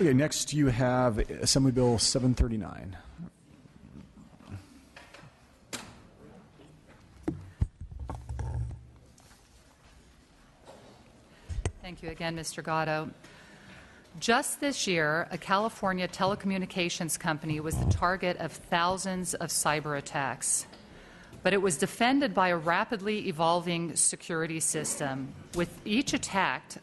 Okay, next you have Assembly Bill 739. Thank you again, Mr. Gatto. Just this year, a California telecommunications company was the target of thousands of cyber attacks. But it was defended by a rapidly evolving security system. With each attack,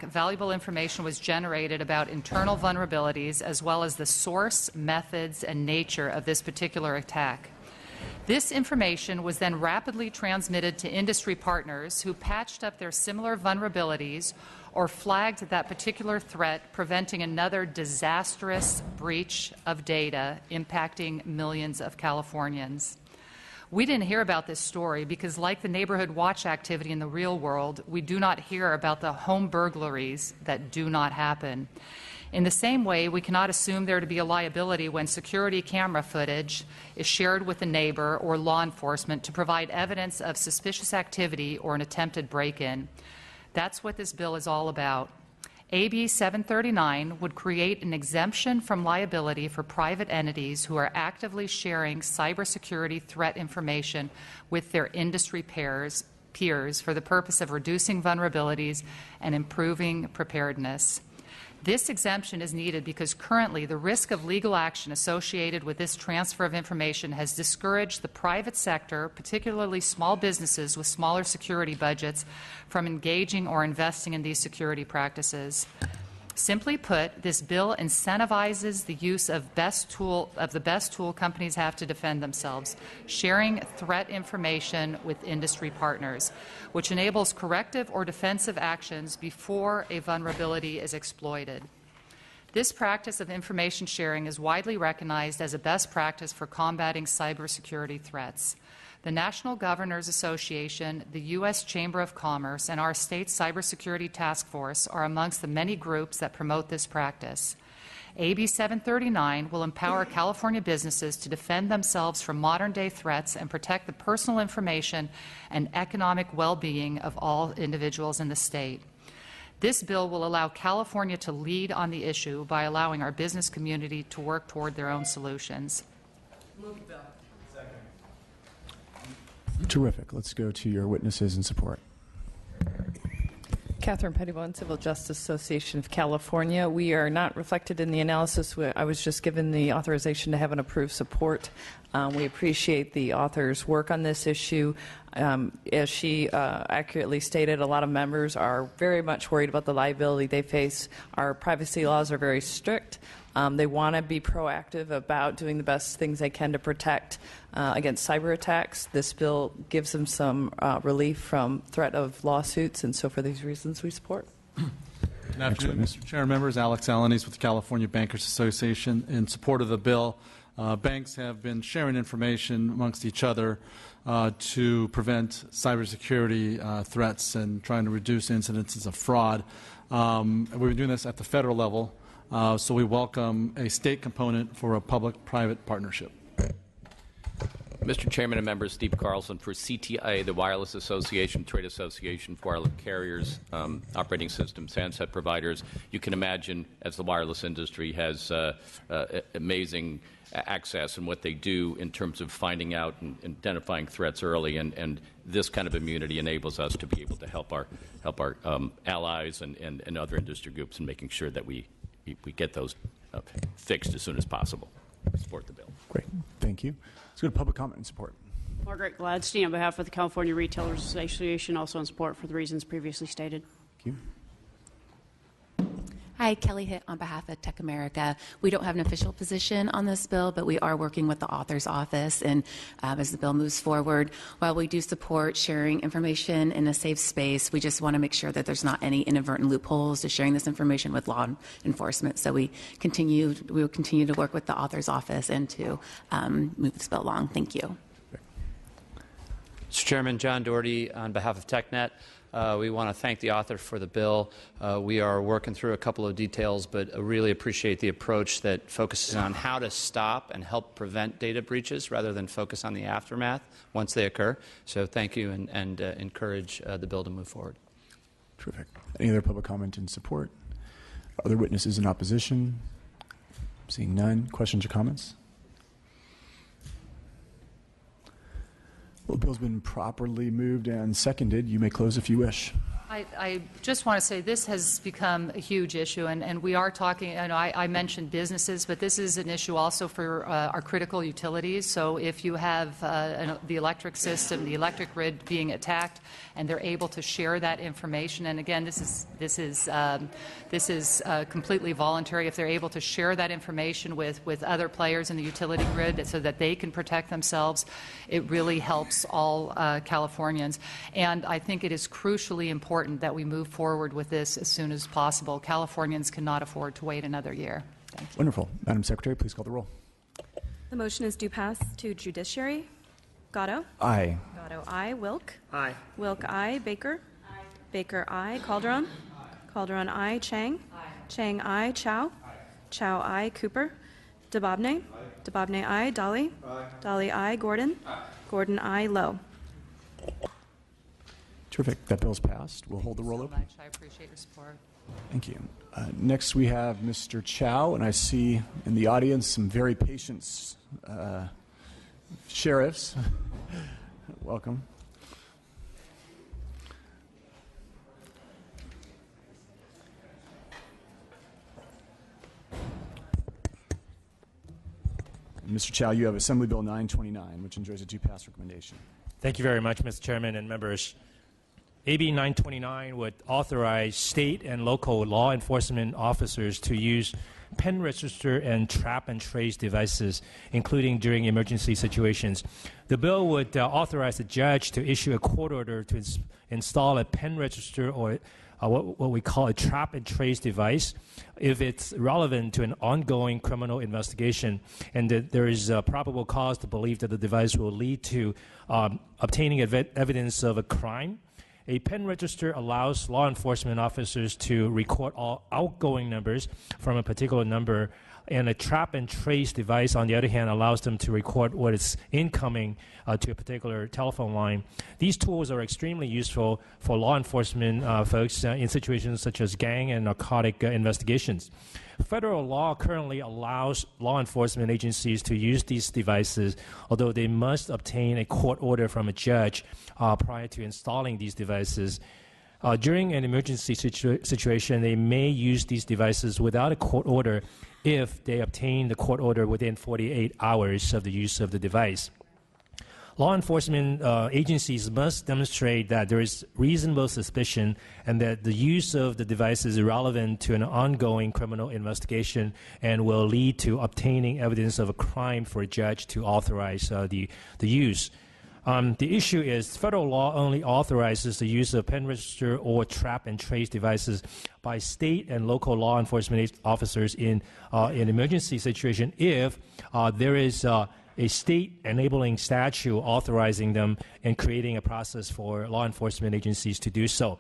valuable information was generated about internal vulnerabilities as well as the source, methods, and nature of this particular attack. This information was then rapidly transmitted to industry partners who patched up their similar vulnerabilities or flagged that particular threat, preventing another disastrous breach of data impacting millions of Californians. We didn't hear about this story because, like the neighborhood watch activity in the real world, we do not hear about the home burglaries that do not happen. In the same way, we cannot assume there to be a liability when security camera footage is shared with a neighbor or law enforcement to provide evidence of suspicious activity or an attempted break-in. That's what this bill is all about. AB 739 would create an exemption from liability for private entities who are actively sharing cybersecurity threat information with their industry peers for the purpose of reducing vulnerabilities and improving preparedness. This exemption is needed because currently the risk of legal action associated with this transfer of information has discouraged the private sector, particularly small businesses with smaller security budgets, from engaging or investing in these security practices. Simply put, this bill incentivizes the use of the best tool companies have to defend themselves, sharing threat information with industry partners, which enables corrective or defensive actions before a vulnerability is exploited. This practice of information sharing is widely recognized as a best practice for combating cybersecurity threats. The National Governors Association, the U.S. Chamber of Commerce, and our state cybersecurity task force are amongst the many groups that promote this practice. AB 739 will empower California businesses to defend themselves from modern-day threats and protect the personal information and economic well-being of all individuals in the state. This bill will allow California to lead on the issue by allowing our business community to work toward their own solutions. Move the bill. Terrific. Let's go to your witnesses in support. Catherine Pettibone, Civil Justice Association of California. We are not reflected in the analysis. I was just given the authorization to have an approved support. We appreciate the author's work on this issue. As she accurately stated, a lot of members are very much worried about the liability they face. Our privacy laws are very strict. They want to be proactive about doing the best things they can to protect against cyber attacks. This bill gives them some relief from threat of lawsuits, and so for these reasons we support. Good afternoon, Mr. Chair, members. Alex Alanis with the California Bankers Association in support of the bill. Banks have been sharing information amongst each other to prevent cybersecurity threats and trying to reduce incidences of fraud. We've been doing this at the federal level, so we welcome a state component for a public-private partnership. Mr. Chairman and members, Steve Carlson for CTIA, the Wireless Association, Trade Association for Wireless Carriers, Operating Systems, handset providers. You can imagine, as the wireless industry has amazing access and what they do in terms of finding out and identifying threats early, and this kind of immunity enables us to be able to help our allies and other industry groups in making sure that we get those fixed as soon as possible. Support the bill. Great. Thank you. Let's go to public comment and support. Margaret Gladstein on behalf of the California Retailers Association, also in support for the reasons previously stated. Thank you. Hi, Kelly Hitt on behalf of Tech America. We don't have an official position on this bill, but we are working with the author's office, and as the bill moves forward, while we do support sharing information in a safe space, we just want to make sure that there's not any inadvertent loopholes to sharing this information with law enforcement. So we will continue to work with the author's office and to move this bill along. Thank you. Mr. Chairman, John Doherty on behalf of TechNet. We want to thank the author for the bill. We are working through a couple of details, but I really appreciate the approach that focuses on how to stop and help prevent data breaches rather than focus on the aftermath once they occur. So thank you, and encourage the bill to move forward. Terrific. Any other public comment in support? Other witnesses in opposition? Seeing none. Questions or comments? Well, the bill's been properly moved and seconded. You may close if you wish. I just want to say this has become a huge issue, and we are talking, and I mentioned businesses, but this is an issue also for our critical utilities. So if you have the electric system, the electric grid being attacked, and they're able to share that information, and again, this is completely voluntary. If they're able to share that information with other players in the utility grid so that they can protect themselves, it really helps all Californians. And I think it is crucially important that we move forward with this as soon as possible. Californians cannot afford to wait another year. Thank you. Wonderful. Madam Secretary, please call the roll. The motion is due pass to Judiciary. Gatto? Aye. Gatto, aye. Wilk? Aye. Wilk, aye. Baker? Aye. Baker, aye. Calderon? Calderon, aye. Chang? Aye. Chang, aye. Chow? Chow, aye. Cooper? DeBobne? DeBobne, aye. Dolly? Aye. Dolly, aye. Gordon? Aye. Gordon, aye. Lowe. Terrific. That bill's passed. We'll hold the roll So open. much. I appreciate your support. Thank you. Next, we have Mr. Chow, and I see in the audience some very patient sheriffs. Welcome. Mr. Chow, you have Assembly Bill 929, which enjoys a due-pass recommendation. Thank you very much, Mr. Chairman and members. AB 929 would authorize state and local law enforcement officers to use pen register and trap and trace devices, including during emergency situations. The bill would authorize the judge to issue a court order to install a pen register or what we call a trap and trace device if it's relevant to an ongoing criminal investigation and that there is a probable cause to believe that the device will lead to obtaining evidence of a crime. A pen register allows law enforcement officers to record all outgoing numbers from a particular number, and a trap and trace device, on the other hand, allows them to record what is incoming to a particular telephone line. These tools are extremely useful for law enforcement folks in situations such as gang and narcotic investigations. Federal law currently allows law enforcement agencies to use these devices, although they must obtain a court order from a judge prior to installing these devices. During an emergency situation, they may use these devices without a court order if they obtain the court order within 48 hours of the use of the device. Law enforcement agencies must demonstrate that there is reasonable suspicion and that the use of the device is relevant to an ongoing criminal investigation and will lead to obtaining evidence of a crime for a judge to authorize the use. The issue is federal law only authorizes the use of pen register or trap and trace devices by state and local law enforcement officers in an emergency situation if there is a state enabling statute authorizing them and creating a process for law enforcement agencies to do so.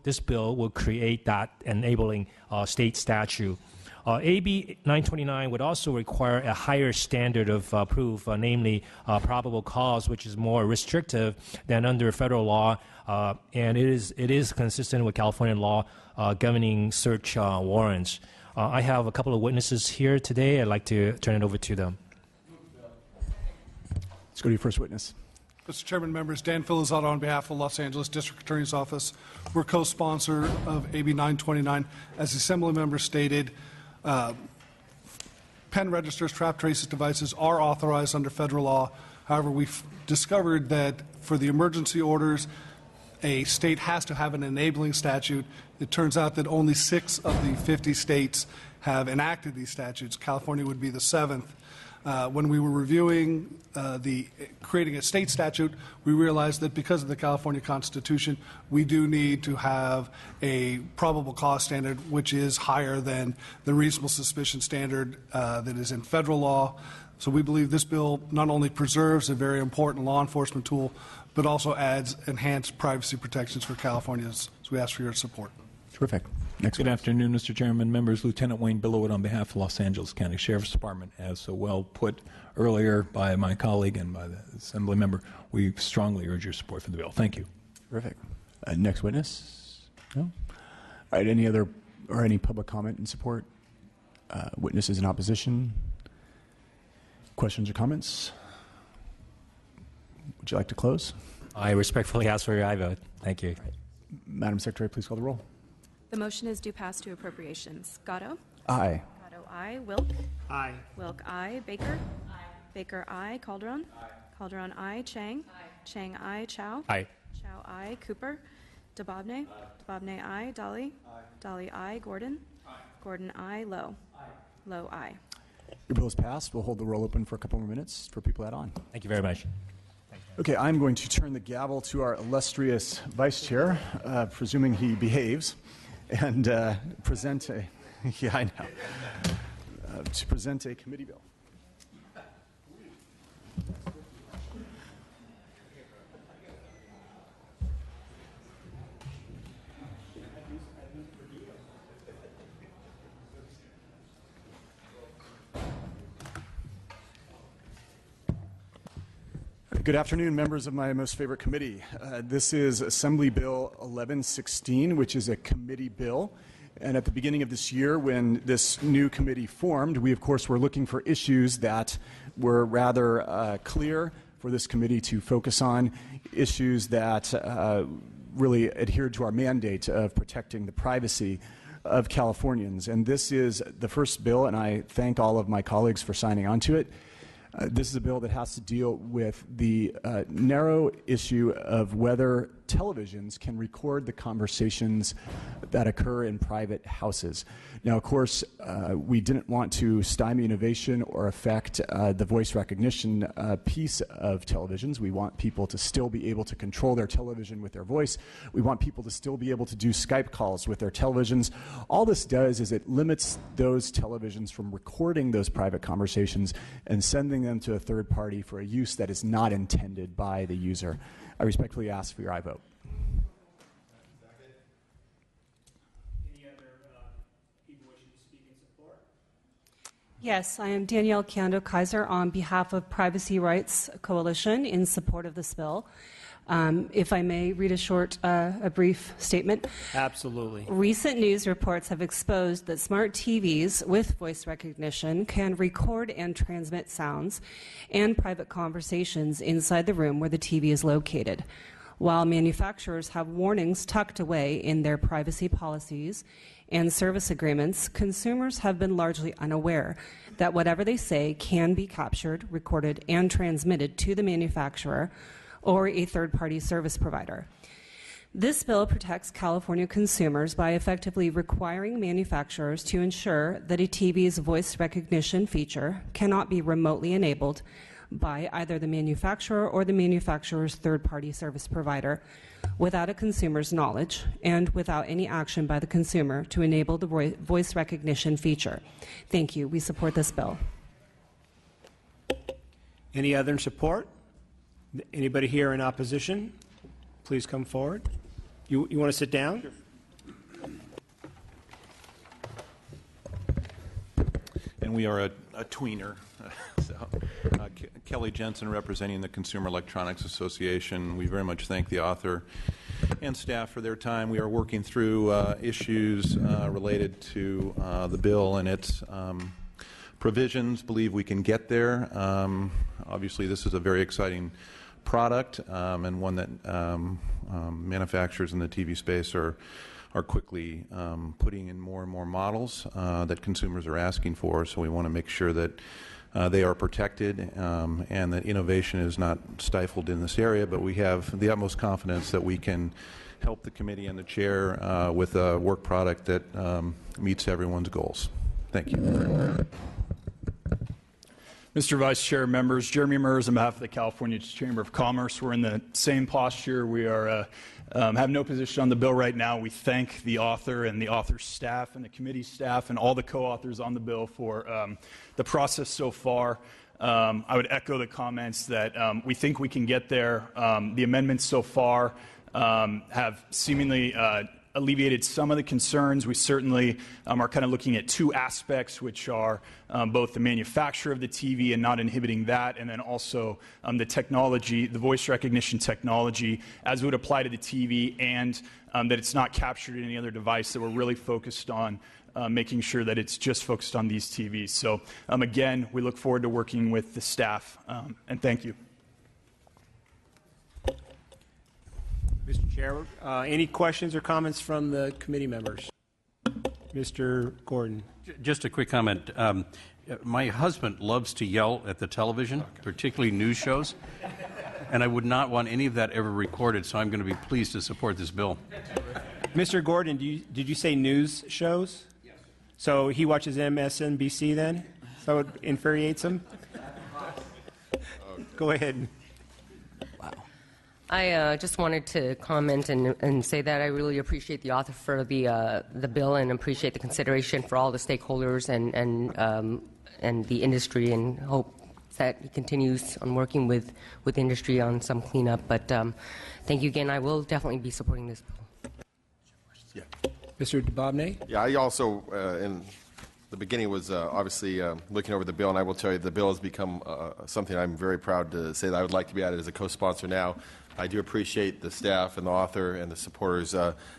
This bill will create that enabling state statute. AB 929 would also require a higher standard of proof, namely probable cause, which is more restrictive than under federal law, and it is consistent with California law governing search warrants. I have a couple of witnesses here today. I'd like to turn it over to them. Let's go to your first witness. Mr. Chairman, members, Dan Filizzato on behalf of Los Angeles District Attorney's Office. We're co-sponsor of AB 929. As the Assembly member stated, pen registers, trap traces devices are authorized under federal law. However, we've discovered that for the emergency orders, a state has to have an enabling statute. It turns out that only 6 of the 50 states have enacted these statutes. California would be the 7th. When we were reviewing creating a state statute, we realized that because of the California Constitution, we do need to have a probable cause standard, which is higher than the reasonable suspicion standard that is in federal law. So we believe this bill not only preserves a very important law enforcement tool, but also adds enhanced privacy protections for Californians. So we ask for your support. Terrific. Next. Good afternoon, Mr. Chairman, members. Lieutenant Wayne Billowit on behalf of Los Angeles County Sheriff's Department. As so well put earlier by my colleague and by the Assembly member, we strongly urge your support for the bill. Thank you. Terrific. Next witness? No? All right, any other or any public comment in support? Witnesses in opposition? Questions or comments? Would you like to close? I respectfully ask for your aye vote. Thank you. Madam Secretary, please call the roll. The motion is due pass to appropriations. Gatto? Aye. Gatto, aye. Wilk? Aye. Wilk, aye. Baker? Aye. Baker, aye. Calderon? Aye. Calderon, aye. Chang? Aye. Chang, aye. Chow? Aye. Chow, aye. Cooper? DeBobne? DeBobne, aye. Dolly? Aye. Dolly, aye. Gordon? Aye. Gordon, aye. Lowe? Aye. Lowe, aye. Your bill is passed. We'll hold the roll open for a couple more minutes for people to add on. Thank you very much. Okay, I'm going to turn the gavel to our illustrious vice chair, presuming he behaves, and present a, yeah, I know, to present a committee bill. Good afternoon, members of my most favorite committee. This is Assembly Bill 1116, which is a committee bill. And at the beginning of this year, when this new committee formed, we, of course, were looking for issues that were rather clear for this committee to focus on, issues that really adhered to our mandate of protecting the privacy of Californians. And this is the first bill, and I thank all of my colleagues for signing on to it. This is a bill that has to deal with the narrow issue of whether televisions can record the conversations that occur in private houses. Now, of course, we didn't want to stymie innovation or affect the voice recognition piece of televisions. We want people to still be able to control their television with their voice. We want people to still be able to do Skype calls with their televisions. All this does is it limits those televisions from recording those private conversations and sending them to a third party for a use that is not intended by the user. I respectfully ask for your aye vote. Yes, I am Danielle Kiando-Kaiser on behalf of Privacy Rights Coalition in support of this bill. If I may read a brief statement. Absolutely. Recent news reports have exposed that smart TVs with voice recognition can record and transmit sounds and private conversations inside the room where the TV is located. While manufacturers have warnings tucked away in their privacy policies and service agreements, consumers have been largely unaware that whatever they say can be captured, recorded, and transmitted to the manufacturer or a third-party service provider. This bill protects California consumers by effectively requiring manufacturers to ensure that a TV's voice recognition feature cannot be remotely enabled by either the manufacturer or the manufacturer's third-party service provider without a consumer's knowledge and without any action by the consumer to enable the voice recognition feature. Thank you. We support this bill. Any other in support? Anybody here in opposition? Please come forward. You want to sit down? Sure. And we are a tweener. Kelly Jensen, representing the Consumer Electronics Association. We very much thank the author and staff for their time. We are working through issues related to the bill and its provisions. Believe we can get there. Obviously, this is a very exciting product and one that manufacturers in the TV space are quickly putting in more and more models that consumers are asking for. So we want to make sure that they are protected and that innovation is not stifled in this area, but we have the utmost confidence that we can help the committee and the chair with a work product that meets everyone's goals. Thank you very much. Mr. Vice Chair, members, Jeremy Mers on behalf of the California Chamber of Commerce. We're in the same posture. We are have no position on the bill right now. We thank the author and the author's staff and the committee staff and all the co-authors on the bill for the process so far. I would echo the comments that we think we can get there. The amendments so far have seemingly alleviated some of the concerns. We certainly are kind of looking at two aspects, which are both the manufacture of the TV and not inhibiting that, and then also the technology, the voice recognition technology, as it would apply to the TV, and that it's not captured in any other device, that we're really focused on making sure that it's just focused on these TVs. So again, we look forward to working with the staff, and thank you. Mr. Chair, any questions or comments from the committee members? Mr. Gordon. Just a quick comment. My husband loves to yell at the television, particularly news shows, and I would not want any of that ever recorded, so I'm going to be pleased to support this bill. Mr. Gordon, did you say news shows? Yes. So he watches MSNBC then? So it infuriates him? Go ahead. I just wanted to comment and say that I really appreciate the author for the bill and appreciate the consideration for all the stakeholders and the industry, and hope that he continues on working with industry on some cleanup. But thank you again. I will definitely be supporting this bill. Yeah. Mr. Dababneh? Yeah, I also, in the beginning, was obviously looking over the bill, and I will tell you the bill has become something I'm very proud to say that I would like to be added as a co-sponsor now. I do appreciate the staff and the author and the supporters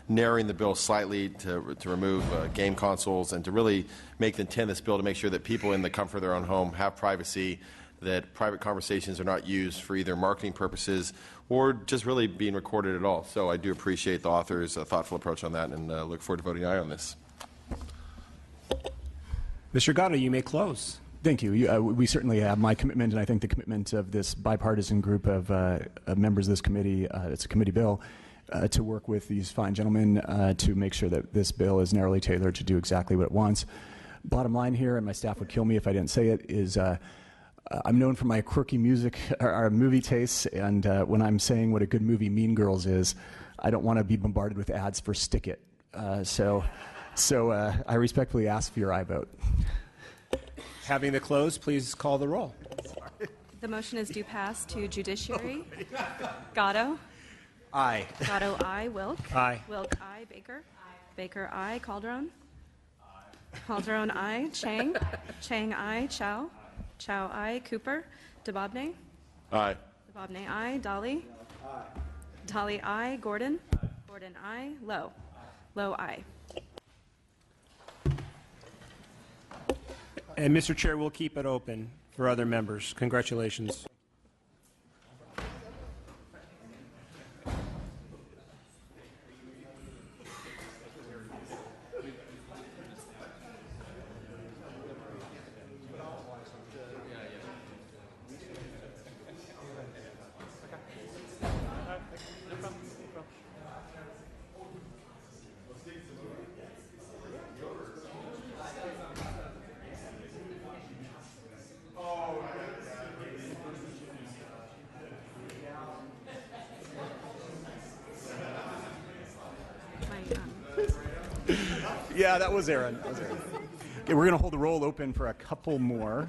narrowing the bill slightly to remove game consoles and to really make the intent of this bill to make sure that people in the comfort of their own home have privacy, that private conversations are not used for either marketing purposes or just really being recorded at all. So I do appreciate the author's thoughtful approach on that, and look forward to voting aye on this. Mr. Gatto, you may close. Thank you. We certainly have my commitment, and I think the commitment of this bipartisan group of members of this committee, it's a committee bill, to work with these fine gentlemen to make sure that this bill is narrowly tailored to do exactly what it wants. Bottom line here, and my staff would kill me if I didn't say it, is I'm known for my quirky music or movie tastes, and when I'm saying what a good movie Mean Girls is, I don't want to be bombarded with ads for Stick It. So I respectfully ask for your aye vote. Having the close, please call the roll. The motion is due pass to Judiciary. Gatto. Aye. Gatto, aye. Wilk. Aye. Wilk, aye. Baker. Baker, aye. Calderon. Calderon, aye. Chang. Chang, aye. Chow. Chow, aye. Cooper. Dababneh. Aye. Dababneh, aye. Dolly. Dolly, aye. Gordon. Gordon, aye. Lowe. Lowe, aye. And Mr. Chair, we'll keep it open for other members. Congratulations. Yeah, that was Aaron. Okay, we're going to hold the roll open for a couple more.